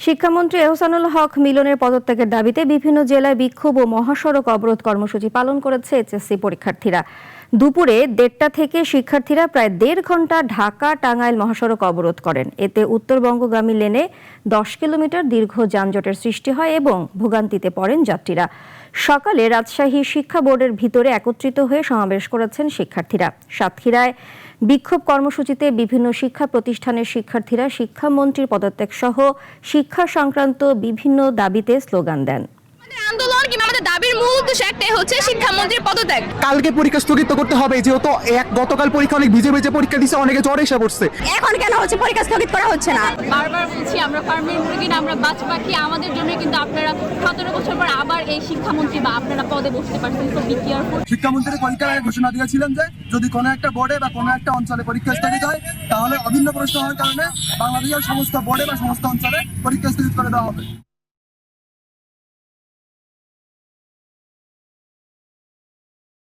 শিক্ষামন্ত্রী এহসানুল হক মিলনের পদত্যাগের দাবিতে বিভিন্ন জেলায় বিক্ষোভ ও মহাসড়ক অবরোধ কর্মসূচি পালন করেছে এইচএসসি পরীক্ষার্থীরা। দুপুরে 1টা থেকে শিক্ষার্থীরা প্রায় 1.5 ঘন্টা ঢাকা টাঙ্গাইল মহাসড়ক অবরোধ করেন। এতে উত্তরবঙ্গগামী লেনে 10 কিলোমিটার দীর্ঘ যানজটের সৃষ্টি হয় এবং ভোগান্তিতে পড়েন যাত্রীরা। সকালে রাজশাহী শিক্ষা বোর্ডের ভিতরে একত্রিত হয়ে সমাবেশ করেছেন শিক্ষার্থীরা। সাতক্ষীরায় বিক্ষোভ কর্মসূচিতে বিভিন্ন শিক্ষা প্রতিষ্ঠানের শিক্ষার্থীরা শিক্ষামন্ত্রীর পদত্যাগ সহ শিক্ষা সংক্রান্ত বিভিন্ন দাবিতে স্লোগান দেন। আন্দোলন কিংবা আমাদের দাবির মূল উদ্দেশ্য একটাই হচ্ছে শিক্ষামন্ত্রীর পদত্যাগ। কালকে পরীক্ষা স্থগিত করতে হবে, যেহেতু গতকাল পরীক্ষা অনেক ভিজে ভিজে পরীক্ষা দিচ্ছে, অনেকে জ্বরে এসে পড়ছে। এখন কেন হচ্ছে পরীক্ষা স্থগিত করা হচ্ছে না? বারবার বলছি আমরা ফার্মের মুরগি না, আমরা বাজ পাখি। আমাদের জন্য কিন্তু আপনারা 17 বছর পর আবার এই শিক্ষামন্ত্রী বা আপনারা পদে বসতে পারছেন। তো বি কেয়ারফুল। শিক্ষামন্ত্রী পরীক্ষার আগে ঘোষণা দিয়েছিলেন যে যদি কোনো একটা বোর্ডে বা কোনো একটা অঞ্চলে পরীক্ষা স্থগিত হয় তাহলে অভিন্ন প্রশ্ন হওয়ার কারণে বাংলাদেশের সমস্ত বোর্ডে বা সমস্ত অঞ্চলে পরীক্ষা স্থগিত করে দেওয়া হবে।